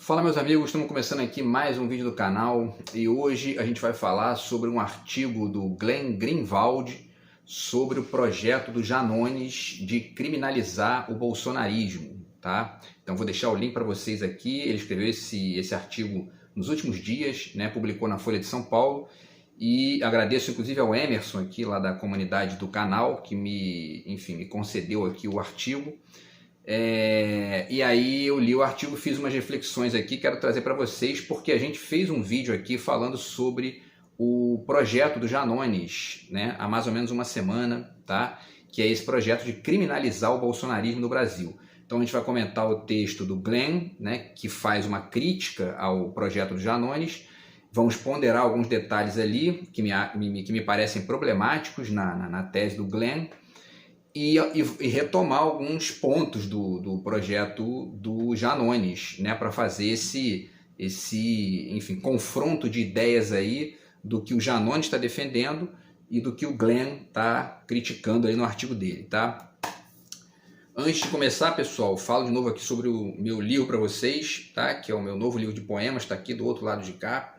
Fala meus amigos, estamos começando aqui mais um vídeo do canal e hoje a gente vai falar sobre um artigo do Glenn Greenwald sobre o projeto do Janones de criminalizar o bolsonarismo, tá? Então vou deixar o link para vocês aqui. Ele escreveu esse artigo nos últimos dias, né? Publicou na Folha de São Paulo e agradeço inclusive ao Emerson aqui lá da comunidade do canal que me concedeu aqui o artigo. E aí eu li o artigo, fiz umas reflexões aqui, quero trazer para vocês, porque a gente fez um vídeo aqui falando sobre o projeto do Janones, né, há mais ou menos uma semana, tá? Que é esse projeto de criminalizar o bolsonarismo no Brasil. Então a gente vai comentar o texto do Glenn, né, que faz uma crítica ao projeto do Janones, vamos ponderar alguns detalhes ali que me parecem problemáticos na tese do Glenn, e retomar alguns pontos do projeto do Janones, né, para fazer esse confronto de ideias aí do que o Janones está defendendo e do que o Glenn está criticando aí no artigo dele, tá? Antes de começar, pessoal, falo de novo aqui sobre o meu livro para vocês, tá? Que é o meu novo livro de poemas, está aqui do outro lado de cá.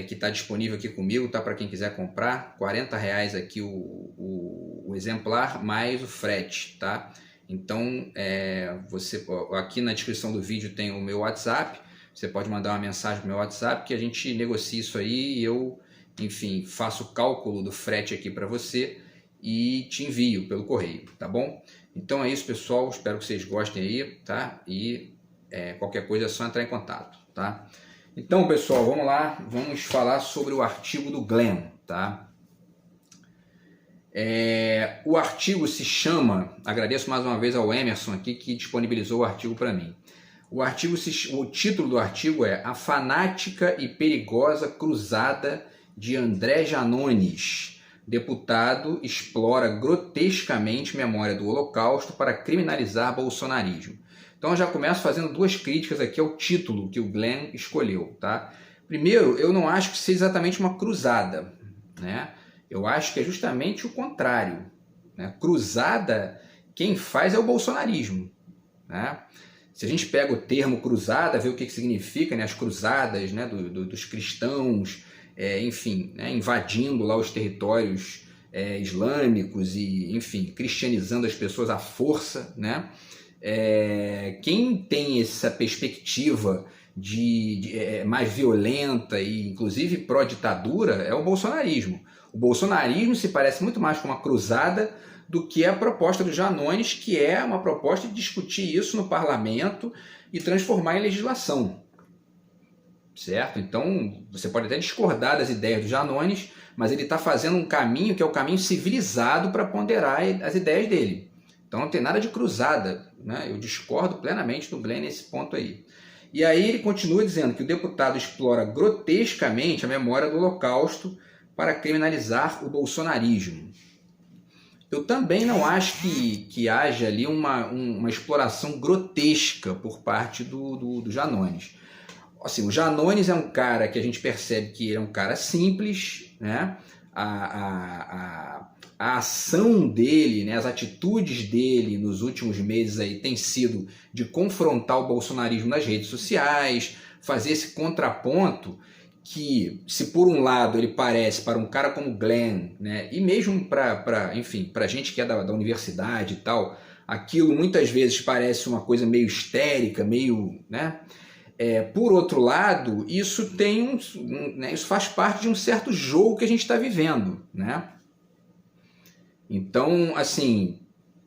Que está disponível aqui comigo, tá? Para quem quiser comprar, R$40 aqui o exemplar, mais o frete, tá? Então, você aqui na descrição do vídeo tem o meu WhatsApp, você pode mandar uma mensagem pro meu WhatsApp que a gente negocia isso aí e eu, enfim, faço o cálculo do frete aqui para você e te envio pelo correio, tá bom? Então é isso, pessoal, espero que vocês gostem aí, tá? E qualquer coisa é só entrar em contato, tá? Então, pessoal, vamos lá, vamos falar sobre o artigo do Glenn, tá? O artigo se chama, agradeço mais uma vez ao Emerson aqui que disponibilizou o artigo para mim. O título do artigo é A Fanática e Perigosa Cruzada de André Janones. Deputado explora grotescamente memória do Holocausto para criminalizar bolsonarismo. Então eu já começo fazendo duas críticas aqui ao título que o Glenn escolheu, tá? Primeiro, eu não acho que seja exatamente uma cruzada, né? Eu acho que é justamente o contrário, né? Cruzada, quem faz é o bolsonarismo, né? Se a gente pega o termo cruzada, vê o que significa, né? As cruzadas, né? dos cristãos, enfim, né? Invadindo lá os territórios islâmicos e, enfim, cristianizando as pessoas à força, né? Quem tem essa perspectiva mais violenta e inclusive pró-ditadura é o bolsonarismo. O bolsonarismo se parece muito mais com uma cruzada do que a proposta do Janones, que é uma proposta de discutir isso no parlamento e transformar em legislação. Certo? Então, você pode até discordar das ideias do Janones, mas ele está fazendo um caminho que é o caminho civilizado para ponderar as ideias dele. Então não tem nada de cruzada, né? Eu discordo plenamente do Glenn nesse ponto aí. E aí ele continua dizendo que o deputado explora grotescamente a memória do Holocausto para criminalizar o bolsonarismo. Eu também não acho que haja ali uma exploração grotesca por parte do Janones. Assim, o Janones é um cara que a gente percebe que ele é um cara simples, né? A ação dele, né, as atitudes dele nos últimos meses aí tem sido de confrontar o bolsonarismo nas redes sociais, fazer esse contraponto que, se por um lado ele parece para um cara como Glenn, né, e mesmo para gente que é da universidade e tal, aquilo muitas vezes parece uma coisa meio histérica, meio, né? Por outro lado, isso isso faz parte de um certo jogo que a gente está vivendo, né? Então, assim,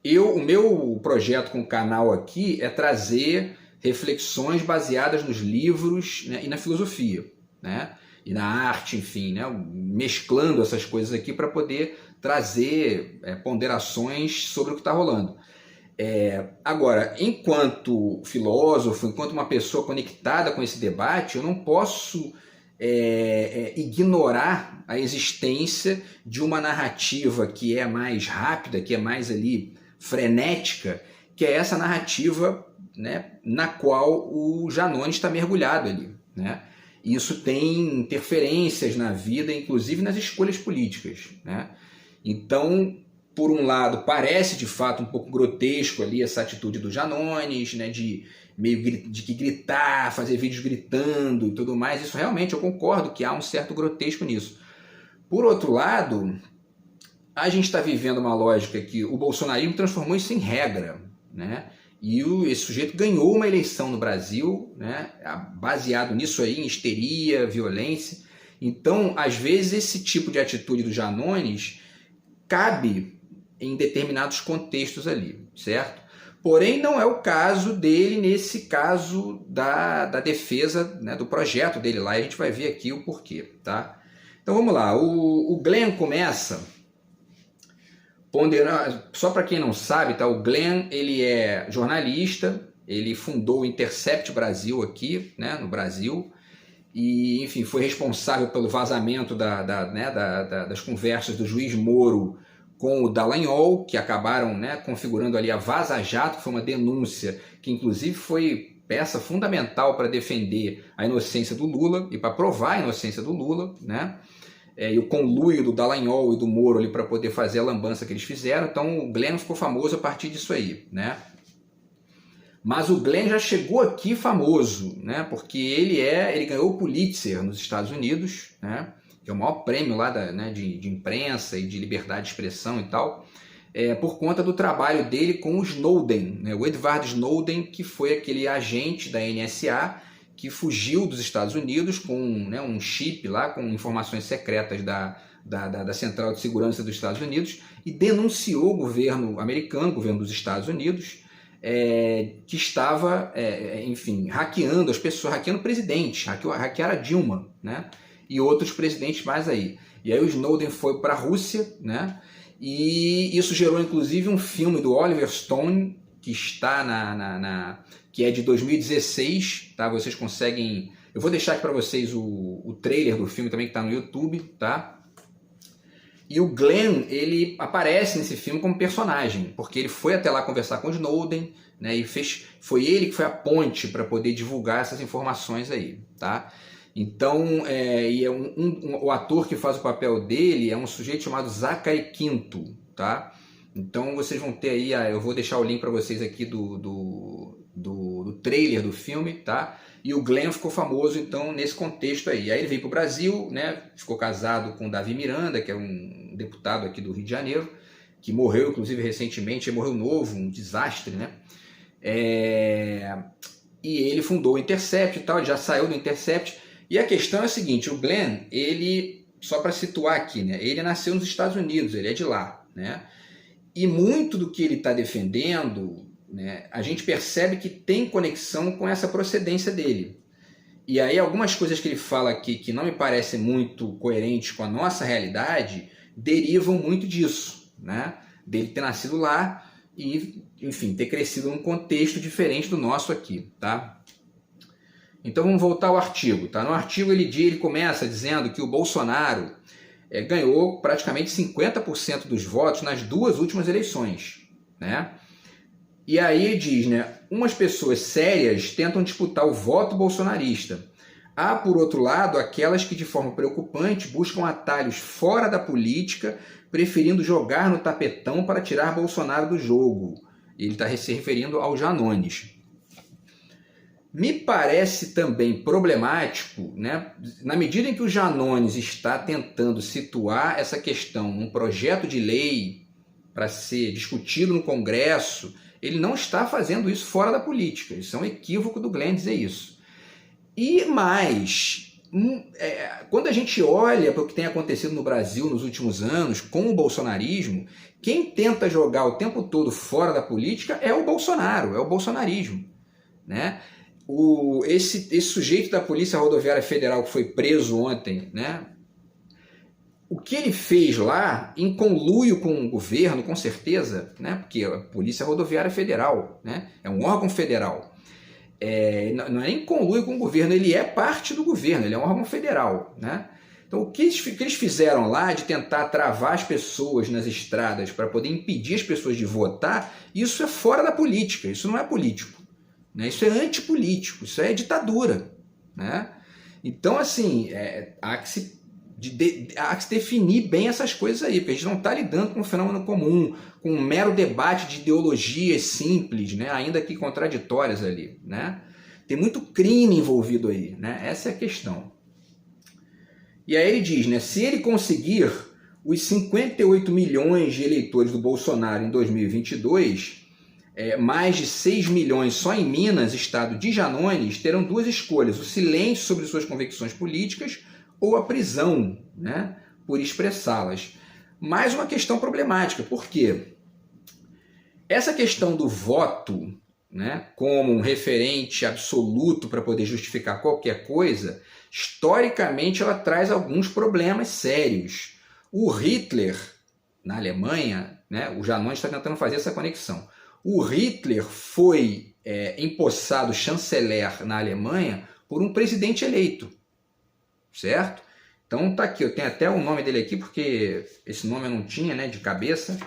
o meu projeto com o canal aqui é trazer reflexões baseadas nos livros, né, e na filosofia, né, e na arte, enfim, né, mesclando essas coisas aqui para poder trazer ponderações sobre o que está rolando. Agora, enquanto filósofo, enquanto uma pessoa conectada com esse debate, eu não posso ignorar a existência de uma narrativa que é mais rápida, que é mais ali frenética, que é essa narrativa, né, na qual o Janones está mergulhado ali, né? Isso tem interferências na vida, inclusive nas escolhas políticas, né? Então, por um lado, parece de fato um pouco grotesco ali essa atitude do Janones, né, de que gritar, fazer vídeos gritando e tudo mais. Isso realmente eu concordo que há um certo grotesco nisso. Por outro lado, a gente está vivendo uma lógica que o bolsonarismo transformou isso em regra, né? E esse sujeito ganhou uma eleição no Brasil, né, baseado nisso aí, em histeria, violência. Então, às vezes, esse tipo de atitude do Janones cabe em determinados contextos ali, certo? Porém, não é o caso dele nesse caso da defesa, né, do projeto dele lá, e a gente vai ver aqui o porquê, tá? Então vamos lá, o Glenn começa ponderando, só para quem não sabe, tá? O Glenn, ele é jornalista, ele fundou o Intercept Brasil aqui, né, no Brasil, e enfim, foi responsável pelo vazamento das conversas do juiz Moro com o Dallagnol, que acabaram, né, configurando ali a Vaza Jato, que foi uma denúncia que inclusive foi peça fundamental para defender a inocência do Lula e para provar a inocência do Lula, né? E o conluio do Dallagnol e do Moro ali para poder fazer a lambança que eles fizeram. Então o Glenn ficou famoso a partir disso aí, né? Mas o Glenn já chegou aqui famoso, né? Porque ele ganhou o Pulitzer nos Estados Unidos, né? Que é o maior prêmio lá de imprensa e de liberdade de expressão e tal, por conta do trabalho dele com o Snowden, né? O Edward Snowden, que foi aquele agente da NSA que fugiu dos Estados Unidos com, né, um chip lá com informações secretas da Central de Segurança dos Estados Unidos e denunciou o governo americano, o governo dos Estados Unidos, que estava, enfim, hackeando as pessoas, hackeando o presidente, hackearam a Dilma, né? E outros presidentes mais aí. E aí o Snowden foi para a Rússia, né? E isso gerou inclusive um filme do Oliver Stone, que está que é de 2016, tá? Vocês conseguem... Eu vou deixar aqui para vocês o trailer do filme também, que está no YouTube, tá? E o Glenn, ele aparece nesse filme como personagem, porque ele foi até lá conversar com o Snowden, né? E foi ele que foi a ponte para poder divulgar essas informações aí, tá? Então, o ator que faz o papel dele é um sujeito chamado Zachary Quinto, tá? Então vocês vão ter aí, eu vou deixar o link para vocês aqui do trailer do filme, tá? E o Glenn ficou famoso então nesse contexto aí. Aí ele veio para o Brasil, né? Ficou casado com o Davi Miranda, que é um deputado aqui do Rio de Janeiro, que morreu inclusive recentemente, ele morreu novo, um desastre, né? E ele fundou o Intercept e tal, ele já saiu do Intercept. E a questão é a seguinte, o Glenn, ele, só para situar aqui, né? Ele nasceu nos Estados Unidos, ele é de lá, né? E muito do que ele está defendendo, né, a gente percebe que tem conexão com essa procedência dele. E aí algumas coisas que ele fala aqui que não me parecem muito coerentes com a nossa realidade, derivam muito disso, né? Dele ter nascido lá e, enfim, ter crescido num contexto diferente do nosso aqui, tá? Então vamos voltar ao artigo, tá? No artigo ele começa dizendo que o Bolsonaro ganhou praticamente 50% dos votos nas duas últimas eleições, né? E aí ele diz, né, umas pessoas sérias tentam disputar o voto bolsonarista. Há, por outro lado, aquelas que de forma preocupante buscam atalhos fora da política, preferindo jogar no tapetão para tirar Bolsonaro do jogo. Ele está se referindo ao Janones. Me parece também problemático, né, na medida em que o Janones está tentando situar essa questão num projeto de lei para ser discutido no Congresso, ele não está fazendo isso fora da política. Isso é um equívoco do Glenn dizer isso. E mais, quando a gente olha para o que tem acontecido no Brasil nos últimos anos com o bolsonarismo, quem tenta jogar o tempo todo fora da política é o Bolsonaro, é o bolsonarismo, né? Esse sujeito da Polícia Rodoviária Federal que foi preso ontem, né? O que ele fez lá, em conluio com o governo, com certeza, né? Porque a Polícia Rodoviária Federal, né? É um órgão federal. Não é nem conluio com o governo, ele é parte do governo, ele é um órgão federal, né? Então o que eles fizeram lá de tentar travar as pessoas nas estradas para poder impedir as pessoas de votar, isso é fora da política, isso não é político. Isso é antipolítico, isso é ditadura, né? Então, assim, há que se há que se definir bem essas coisas aí, porque a gente não está lidando com um fenômeno comum, com um mero debate de ideologias simples, né? Ainda que contraditórias ali, né? Tem muito crime envolvido aí, né? Essa é a questão. E aí ele diz, né? Se ele conseguir os 58 milhões de eleitores do Bolsonaro em 2022, mais de 6 milhões só em Minas, estado de Janones, terão duas escolhas: o silêncio sobre suas convicções políticas ou a prisão, né, por expressá-las. Mais uma questão problemática. Por quê? Essa questão do voto, né, como um referente absoluto para poder justificar qualquer coisa, historicamente ela traz alguns problemas sérios. O Hitler, na Alemanha, né, o Janones está tentando fazer essa conexão. O Hitler foi empossado chanceler na Alemanha por um presidente eleito. Certo? Então tá aqui, eu tenho até o nome dele aqui, porque esse nome eu não tinha, né, de cabeça,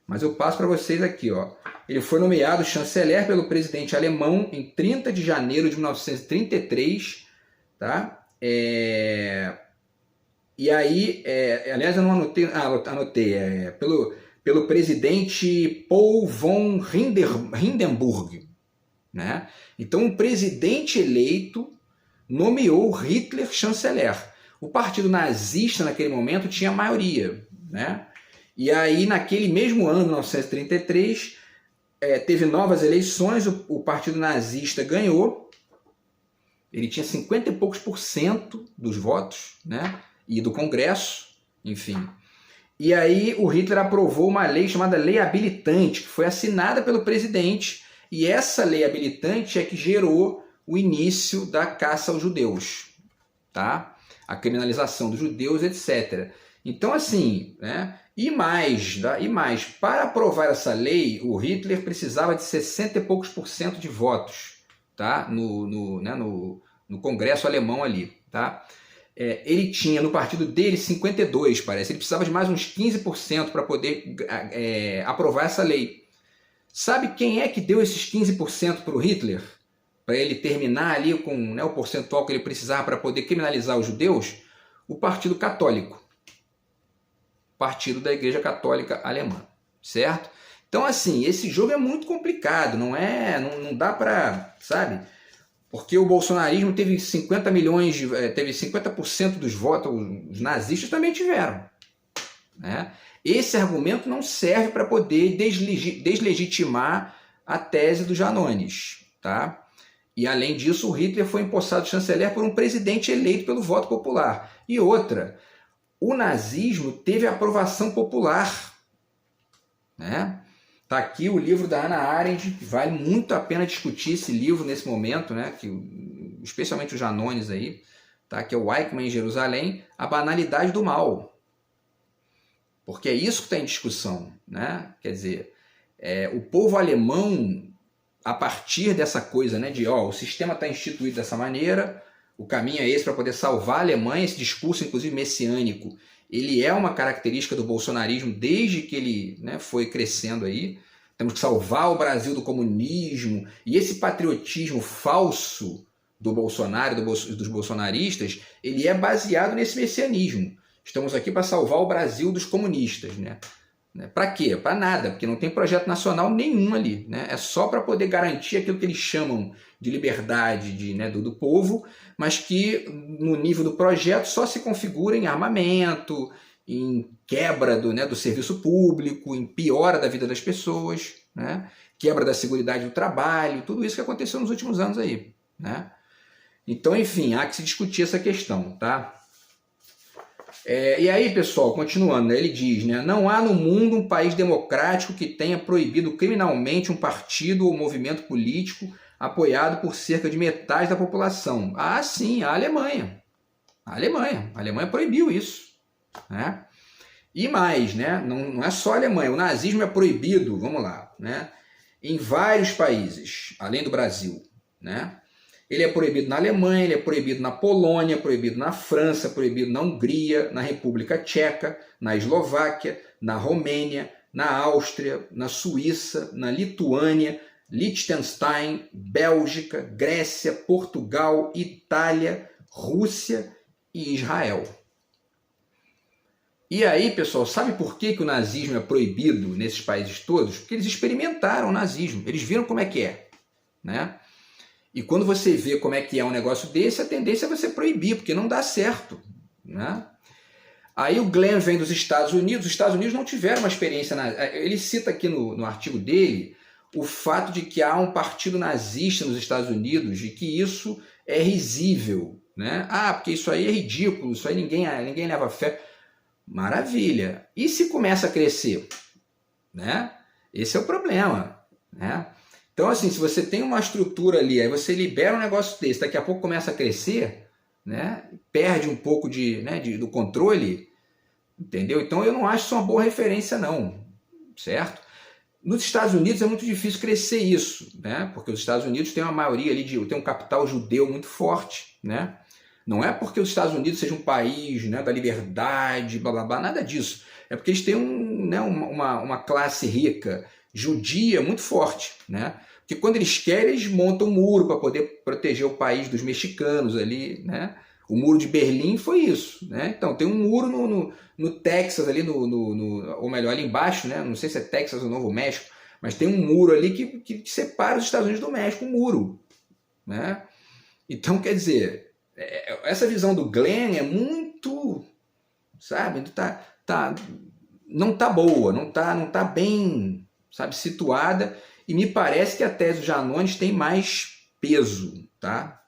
mas eu passo para vocês aqui, ó. Ele foi nomeado chanceler pelo presidente alemão em 30 de janeiro de 1933, tá? E aí, aliás, eu não anotei, anotei, pelo presidente Paul von Hindenburg, né? Então, um presidente eleito nomeou Hitler chanceler. O partido nazista, naquele momento, tinha maioria, né? E aí, naquele mesmo ano, 1933, teve novas eleições, o partido nazista ganhou, ele tinha 50 e poucos % dos votos, né? E do Congresso, enfim. E aí o Hitler aprovou uma lei chamada Lei Habilitante, que foi assinada pelo presidente, e essa lei habilitante é que gerou o início da caça aos judeus, tá? A criminalização dos judeus, etc. Então, assim, né? E mais, para aprovar essa lei, o Hitler precisava de 60 e poucos % de votos, tá? No Congresso alemão ali, tá? Ele tinha no partido dele 52, parece. Ele precisava de mais uns 15% para poder aprovar essa lei. Sabe quem é que deu esses 15% para o Hitler? Para ele terminar ali com, né, o percentual que ele precisava para poder criminalizar os judeus? O Partido Católico. Partido da Igreja Católica Alemã, certo? Então, assim, esse jogo é muito complicado, não dá para, sabe? Porque o bolsonarismo teve 50 milhões, teve 50% dos votos, os nazistas também tiveram, né? Esse argumento não serve para poder deslegitimar a tese do Janones, tá? E além disso, o Hitler foi empossado chanceler por um presidente eleito pelo voto popular. E outra, o nazismo teve aprovação popular, né? Tá aqui o livro da Hannah Arendt, vale muito a pena discutir esse livro nesse momento, né? Especialmente o Janones aí, tá? Que é o Eichmann em Jerusalém, A Banalidade do Mal. Porque é isso que está em discussão, né? Quer dizer, o povo alemão, a partir dessa coisa, né, de o sistema está instituído dessa maneira, o caminho é esse para poder salvar a Alemanha, esse discurso, inclusive messiânico, ele é uma característica do bolsonarismo desde que ele, né, foi crescendo aí. Temos que salvar o Brasil do comunismo, e esse patriotismo falso do Bolsonaro, dos bolsonaristas, ele é baseado nesse messianismo. Estamos aqui para salvar o Brasil dos comunistas, né? Para quê? Para nada, porque não tem projeto nacional nenhum ali, né? É só para poder garantir aquilo que eles chamam de liberdade do povo, mas que no nível do projeto só se configura em armamento, em quebra do serviço público, em piora da vida das pessoas, né? Quebra da seguridade do trabalho, tudo isso que aconteceu nos últimos anos aí, né? Então, enfim, há que se discutir essa questão, tá? E aí, pessoal, continuando, né, ele diz, né, não há no mundo um país democrático que tenha proibido criminalmente um partido ou movimento político apoiado por cerca de metade da população. Ah, sim, a Alemanha. A Alemanha proibiu isso, né? E mais, né, não é só a Alemanha, o nazismo é proibido, vamos lá, né, em vários países, além do Brasil, né? Ele é proibido na Alemanha, ele é proibido na Polônia, proibido na França, proibido na Hungria, na República Tcheca, na Eslováquia, na Romênia, na Áustria, na Suíça, na Lituânia, Liechtenstein, Bélgica, Grécia, Portugal, Itália, Rússia e Israel. E aí, pessoal, sabe por que o nazismo é proibido nesses países todos? Porque eles experimentaram o nazismo, eles viram como é que é, né? E quando você vê como é que é um negócio desse, a tendência é você proibir, porque não dá certo, né? Aí o Glenn vem dos Estados Unidos. Os Estados Unidos não tiveram uma experiência... Ele cita aqui no artigo dele o fato de que há um partido nazista nos Estados Unidos e que isso é risível, né? Ah, porque isso aí é ridículo, isso aí ninguém leva fé. Maravilha. E se começa a crescer? Né? Esse é o problema, né? Então, assim, se você tem uma estrutura ali, aí você libera um negócio desse, daqui a pouco começa a crescer, né? Perde um pouco do controle, entendeu? Então, eu não acho isso uma boa referência, não, certo? Nos Estados Unidos é muito difícil crescer isso, né? Porque os Estados Unidos têm uma maioria ali, tem um capital judeu muito forte, né? Não é porque os Estados Unidos seja um país, né, da liberdade, blá, blá, blá, nada disso. É porque eles têm uma classe rica, judia, muito forte, né? Porque quando eles querem, eles montam um muro para poder proteger o país dos mexicanos ali, né? O muro de Berlim foi isso, né? Então, tem um muro no Texas, ali ou melhor, ali embaixo, né? Não sei se é Texas ou Novo México, mas tem um muro ali que separa os Estados Unidos do México, um muro, né? Então, quer dizer, essa visão do Glenn é muito, sabe, não tá boa, não tá bem, sabe, situada, e me parece que a tese do Janones tem mais peso, tá?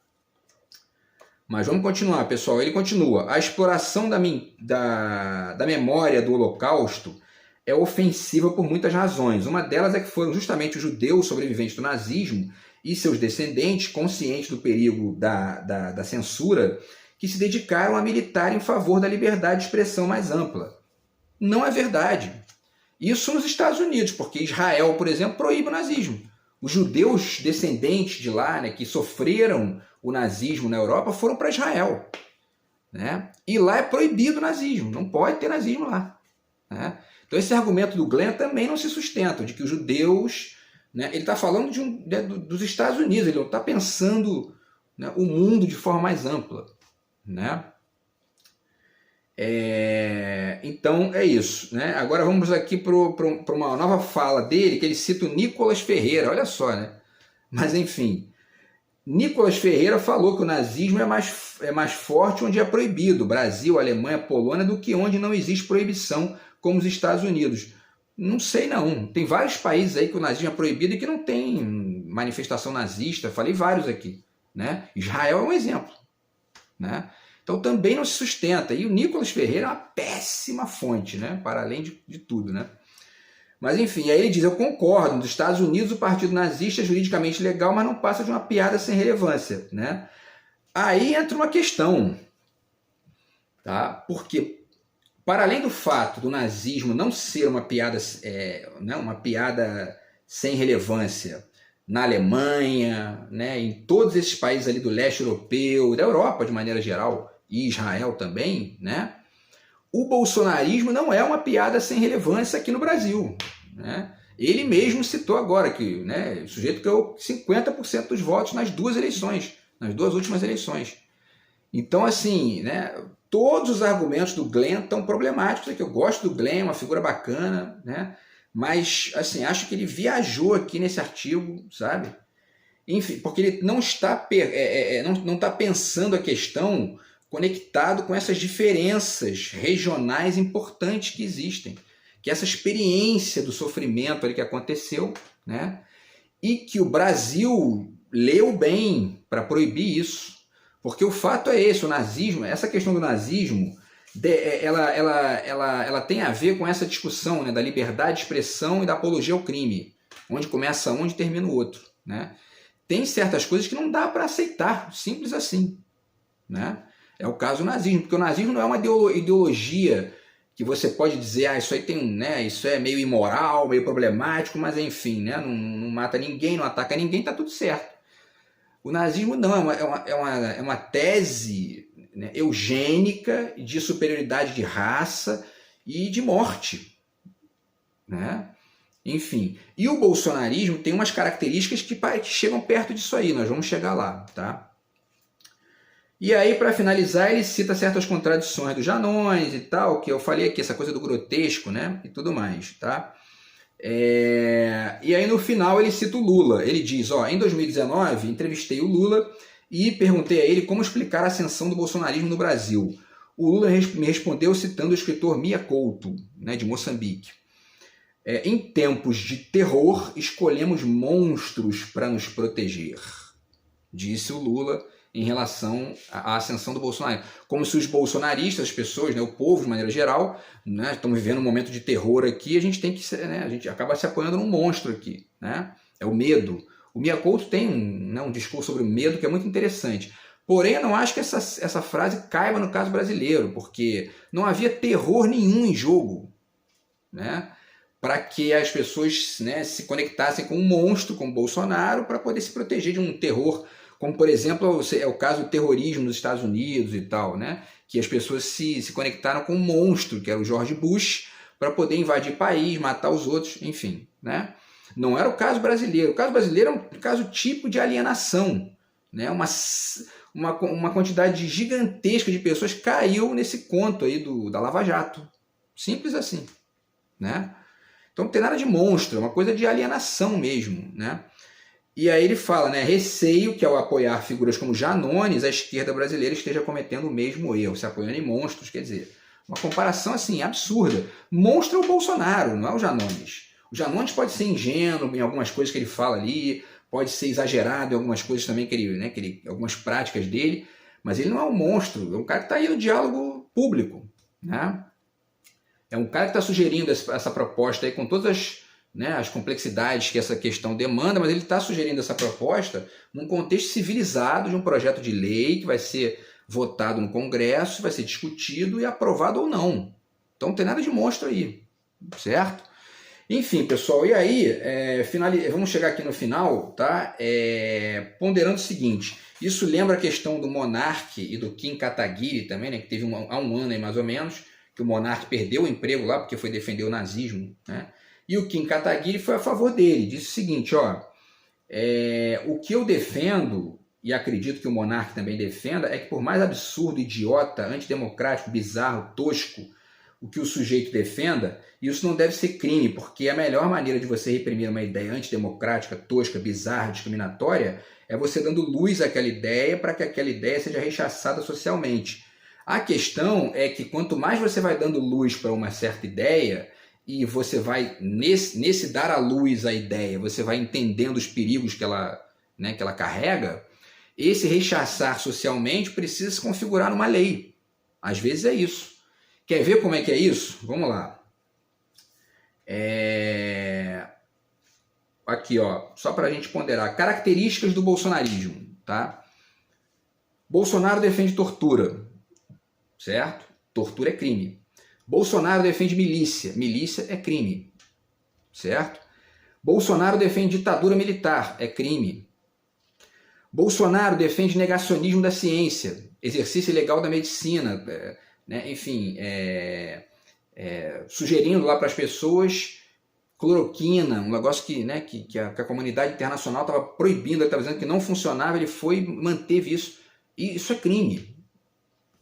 Mas vamos continuar, pessoal. Ele continua. A exploração da memória do Holocausto é ofensiva por muitas razões. Uma delas é que foram justamente os judeus sobreviventes do nazismo e seus descendentes, conscientes do perigo da censura, que se dedicaram a militar em favor da liberdade de expressão mais ampla. Não é verdade. Isso nos Estados Unidos, porque Israel, por exemplo, proíbe o nazismo. Os judeus descendentes de lá, né, que sofreram o nazismo na Europa, foram para Israel, né? E lá é proibido o nazismo, não pode ter nazismo lá, né? Então esse argumento do Glenn também não se sustenta, de que os judeus, né, ele está falando dos Estados Unidos, ele não está pensando, né, o mundo de forma mais ampla, né? Então é isso, né? Agora vamos aqui para uma nova fala dele, que ele cita o Nicolas Ferreira, olha só, né? Mas enfim, Nicolas Ferreira falou que o nazismo é mais forte onde é proibido, Brasil, Alemanha, Polônia, do que onde não existe proibição, como os Estados Unidos. Não sei não, tem vários países aí que o nazismo é proibido e que não tem manifestação nazista, falei vários aqui, né? Israel é um exemplo, né? Então também não se sustenta. E o Nicolas Ferreira é uma péssima fonte, né? Para além de tudo, né? Mas enfim, aí ele diz, eu concordo, nos Estados Unidos o partido nazista é juridicamente legal, mas não passa de uma piada sem relevância, né? Aí entra uma questão, tá? Porque, para além do fato do nazismo não ser uma piada sem relevância na Alemanha, né, em todos esses países ali do leste europeu, da Europa de maneira geral, e Israel também, né? O bolsonarismo não é uma piada sem relevância aqui no Brasil, né? Ele mesmo citou agora que, né, o sujeito ganhou 50% dos votos nas duas últimas eleições. Então, assim, né, todos os argumentos do Glenn estão problemáticos aqui. Eu gosto do Glenn, é uma figura bacana, né? Mas, assim, acho que ele viajou aqui nesse artigo, sabe? Enfim, porque ele não está, não está pensando a questão conectado com essas diferenças regionais importantes que existem, que essa experiência do sofrimento ali que aconteceu, né? E que o Brasil leu bem para proibir isso, porque o fato é esse, o nazismo, essa questão do nazismo, ela tem a ver com essa discussão, né, da liberdade de expressão e da apologia ao crime, onde começa um e termina o outro, né? Tem certas coisas que não dá para aceitar, simples assim, né? É o caso do nazismo, porque o nazismo não é uma ideologia que você pode dizer, isso aí tem, né, isso é meio imoral, meio problemático, mas enfim, né, não mata ninguém, não ataca ninguém, tá tudo certo. O nazismo não, é uma tese, né, eugênica de superioridade de raça e de morte, né? Enfim, e o bolsonarismo tem umas características que chegam perto disso aí, nós vamos chegar lá, tá? E aí, para finalizar, ele cita certas contradições do Janones e tal, que eu falei aqui, essa coisa do grotesco, né? E tudo mais, tá? E aí, no final, ele cita o Lula. Ele diz, ó, em 2019, entrevistei o Lula e perguntei a ele como explicar a ascensão do bolsonarismo no Brasil. O Lula me respondeu citando o escritor Mia Couto, né, de Moçambique. Em tempos de terror, escolhemos monstros para nos proteger, disse o Lula em relação à ascensão do Bolsonaro. Como se os bolsonaristas, as pessoas, né, o povo de maneira geral, né, estamos vivendo um momento de terror aqui, a gente tem que, né, a gente acaba se apoiando num monstro aqui, né? É o medo. O Mia Couto tem um discurso sobre o medo que é muito interessante. Porém, eu não acho que essa frase caiba no caso brasileiro, porque não havia terror nenhum em jogo, né? Para que as pessoas, né, se conectassem com um monstro como Bolsonaro para poder se proteger de um terror, como por exemplo é o caso do terrorismo nos Estados Unidos e tal, né? Que as pessoas se conectaram com um monstro, que era o George Bush, para poder invadir país, matar os outros, enfim, né? Não era o caso brasileiro. O caso brasileiro é um caso tipo de alienação, né? Uma quantidade gigantesca de pessoas caiu nesse conto aí da Lava Jato. Simples assim, né? Então não tem nada de monstro, é uma coisa de alienação mesmo, né? E aí ele fala, né, receio que ao apoiar figuras como Janones, a esquerda brasileira esteja cometendo o mesmo erro, se apoiando em monstros, quer dizer, uma comparação assim, absurda. Monstro é o Bolsonaro, não é o Janones. O Janones pode ser ingênuo em algumas coisas que ele fala ali, pode ser exagerado em algumas coisas também algumas práticas dele, mas ele não é um monstro, é um cara que está aí no diálogo público, né? É um cara que está sugerindo essa proposta aí com todas as complexidades que essa questão demanda, mas ele está sugerindo essa proposta num contexto civilizado de um projeto de lei que vai ser votado no Congresso, vai ser discutido e aprovado ou não. Então não tem nada de monstro aí, certo? Enfim, pessoal, e aí, vamos chegar aqui no final, tá? Ponderando o seguinte, isso lembra a questão do Monark e do Kim Kataguiri também, né? Que teve há um ano aí mais ou menos, que o Monark perdeu o emprego lá porque foi defender o nazismo, né? E o Kim Kataguiri foi a favor dele, disse o seguinte, ó, o que eu defendo, e acredito que o Monark também defenda, é que por mais absurdo, idiota, antidemocrático, bizarro, tosco, o que o sujeito defenda, isso não deve ser crime, porque a melhor maneira de você reprimir uma ideia antidemocrática, tosca, bizarra, discriminatória, é você dando luz àquela ideia para que aquela ideia seja rechaçada socialmente. A questão é que quanto mais você vai dando luz para uma certa ideia, e você vai, nesse dar a luz à ideia, você vai entendendo os perigos que ela carrega, esse rechaçar socialmente precisa se configurar numa lei. Às vezes é isso. Quer ver como é que é isso? Vamos lá. Aqui, ó, só para a gente ponderar. Características do bolsonarismo, tá? Bolsonaro defende tortura, certo? Tortura é crime. Bolsonaro defende milícia. Milícia é crime, certo? Bolsonaro defende ditadura militar. É crime. Bolsonaro defende negacionismo da ciência, exercício ilegal da medicina, né? Enfim, sugerindo lá para as pessoas cloroquina, um negócio que a comunidade internacional estava proibindo, estava dizendo que não funcionava, ele foi e manteve isso. E isso é crime.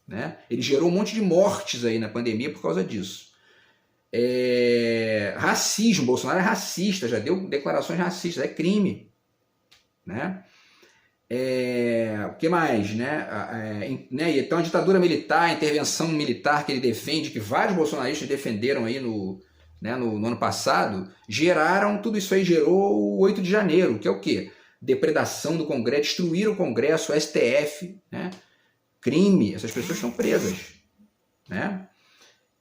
Né? Ele gerou um monte de mortes aí na pandemia por causa disso. Racismo, Bolsonaro é racista, já deu declarações racistas, é crime. Né? O que mais? Então a ditadura militar, a intervenção militar que ele defende, que vários bolsonaristas defenderam aí no ano passado, tudo isso aí gerou o 8 de janeiro, que é o quê? Depredação do Congresso, destruir o Congresso, o STF, né? Crime, essas pessoas estão presas, né?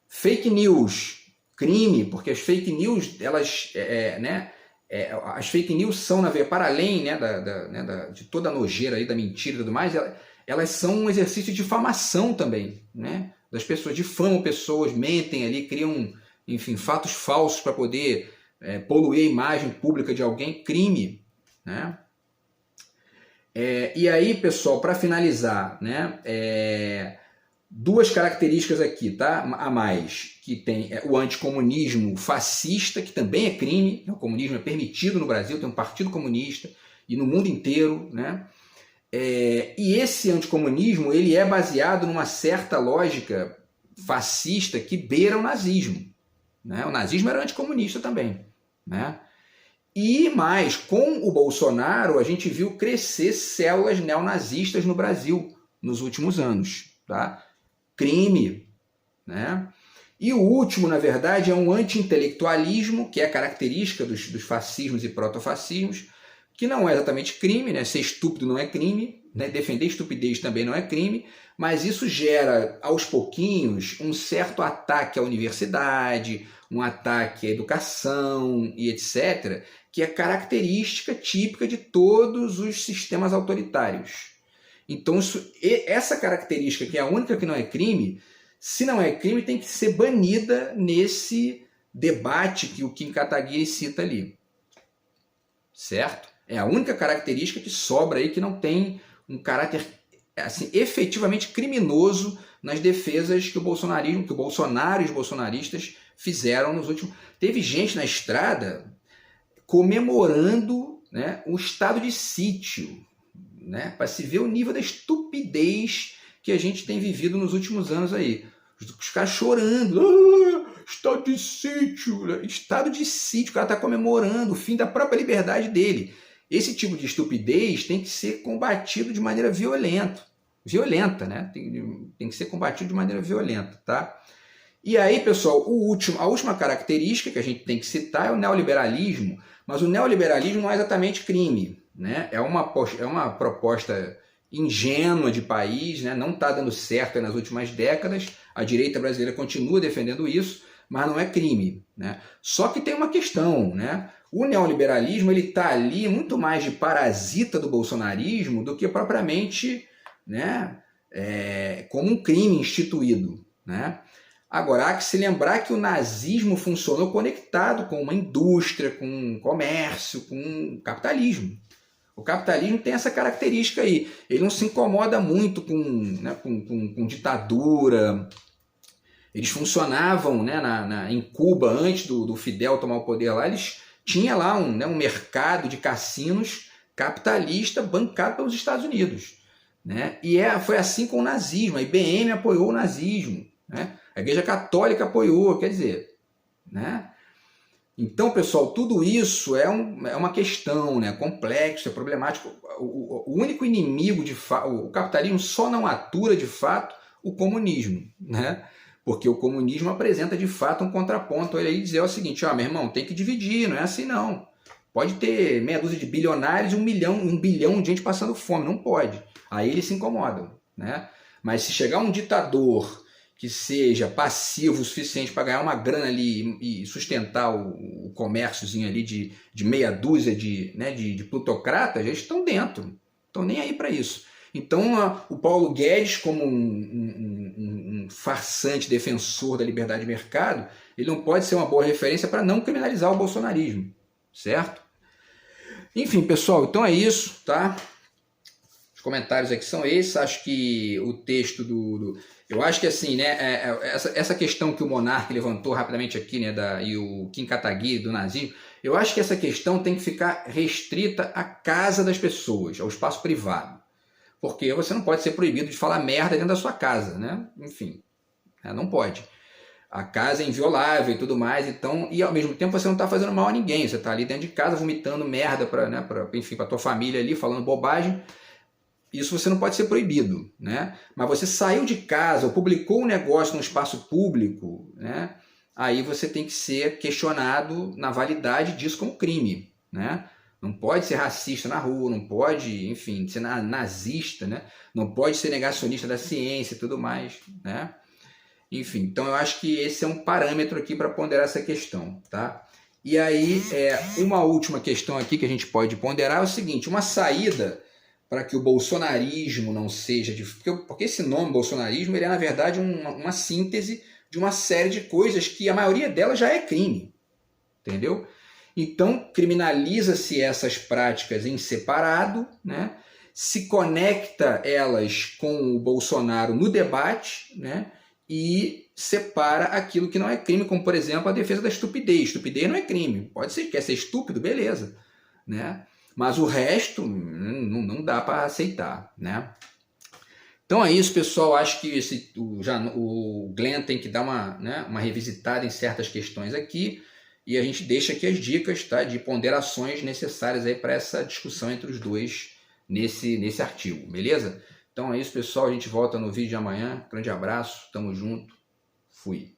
Fake news, crime, porque as fake news, elas, as fake news são, para além, de toda a nojeira aí, da mentira e tudo mais, elas são um exercício de difamação também, né? Das pessoas, difamam pessoas, mentem ali, criam, enfim, fatos falsos para poder poluir a imagem pública de alguém, crime, né? E aí, pessoal, para finalizar, né, duas características aqui, tá? A mais, que tem o anticomunismo fascista, que também é crime, o comunismo é permitido no Brasil, tem um partido comunista, e no mundo inteiro, né? E esse anticomunismo ele é baseado numa certa lógica fascista que beira o nazismo. Né? O nazismo era anticomunista também. Né? E mais, com o Bolsonaro, a gente viu crescer células neonazistas no Brasil nos últimos anos. Tá? Crime. Né? E o último, na verdade, é um anti-intelectualismo, que é característica dos fascismos e protofascismos, que não é exatamente crime, né? Ser estúpido não é crime, né? Defender estupidez também não é crime, mas isso gera, aos pouquinhos, um certo ataque à universidade, um ataque à educação e etc., que é característica típica de todos os sistemas autoritários. Então, essa característica, que é a única que não é crime, se não é crime, tem que ser banida nesse debate que o Kim Kataguiri cita ali. Certo? É a única característica que sobra aí que não tem um caráter assim, efetivamente criminoso nas defesas que o bolsonarismo, que o Bolsonaro e os bolsonaristas fizeram nos últimos... Teve gente na estrada comemorando, né, o estado de sítio, né, para se ver o nível da estupidez que a gente tem vivido nos últimos anos aí. Os caras chorando, estado de sítio, estado de sítio, o cara está comemorando o fim da própria liberdade dele. Esse tipo de estupidez tem que ser combatido de maneira violenta, né? Tem que ser combatido de maneira violenta, tá? E aí, pessoal, a última característica que a gente tem que citar é o neoliberalismo, mas o neoliberalismo não é exatamente crime, né? É uma proposta ingênua de país, né? Não está dando certo nas últimas décadas, a direita brasileira continua defendendo isso, mas não é crime, né? Só que tem uma questão, né? O neoliberalismo está ali muito mais de parasita do bolsonarismo do que propriamente, né, como um crime instituído. Né? Agora, há que se lembrar que o nazismo funcionou conectado com uma indústria, com um comércio, com um capitalismo. O capitalismo tem essa característica aí. Ele não se incomoda muito com ditadura. Eles funcionavam, né, em Cuba, antes do Fidel tomar o poder lá, eles tinha lá um mercado de cassinos capitalista bancado pelos Estados Unidos. Né? E foi assim com o nazismo. A IBM apoiou o nazismo. Né? A Igreja Católica apoiou, quer dizer. Né? Então, pessoal, tudo isso é uma questão, né? Complexo, é problemático. O único inimigo, o capitalismo só não atura de fato o comunismo. Né? Porque o comunismo apresenta de fato um contraponto. Ele aí dizer o seguinte, meu irmão, tem que dividir, não é assim não. Pode ter meia dúzia de bilionários e 1 bilhão de gente passando fome, não pode. Aí eles se incomodam. Né? Mas se chegar um ditador que seja passivo o suficiente para ganhar uma grana ali e sustentar o comérciozinho ali de meia dúzia de plutocratas, eles estão dentro, estão nem aí para isso. Então, o Paulo Guedes, como um farsante defensor da liberdade de mercado, ele não pode ser uma boa referência para não criminalizar o bolsonarismo, certo? Enfim, pessoal, então é isso, tá? Os comentários aqui são esses. Acho que o texto eu acho que assim, né, essa questão que o Monark levantou rapidamente aqui, né, e o Kim Kataguiri do nazismo, eu acho que essa questão tem que ficar restrita à casa das pessoas, ao espaço privado. Porque você não pode ser proibido de falar merda dentro da sua casa, né? Enfim, não pode. A casa é inviolável e tudo mais, então, e ao mesmo tempo você não está fazendo mal a ninguém, você está ali dentro de casa vomitando merda para tua família ali, falando bobagem. Isso você não pode ser proibido, né? Mas você saiu de casa ou publicou um negócio no espaço público, né? Aí você tem que ser questionado na validade disso como crime, né? Não pode ser racista na rua, não pode, enfim, ser nazista, né? Não pode ser negacionista da ciência e tudo mais, né? Enfim, então eu acho que esse é um parâmetro aqui para ponderar essa questão, tá? E aí, uma última questão aqui que a gente pode ponderar é o seguinte, uma saída para que o bolsonarismo não seja... Porque esse nome bolsonarismo ele é, na verdade, uma síntese de uma série de coisas que a maioria delas já é crime, entendeu? Então, criminaliza-se essas práticas em separado, né? Se conecta elas com o Bolsonaro no debate, né? E separa aquilo que não é crime, como, por exemplo, a defesa da estupidez. Estupidez não é crime. Pode ser, quer ser estúpido, beleza. Né? mas o resto não dá para aceitar, né? Então é isso, pessoal. Acho que o Glenn tem que dar uma revisitada em certas questões aqui, e a gente deixa aqui as dicas, tá, de ponderações necessárias para essa discussão entre os dois nesse artigo, beleza? Então é isso, pessoal. A gente volta no vídeo de amanhã. Grande abraço, tamo junto, fui.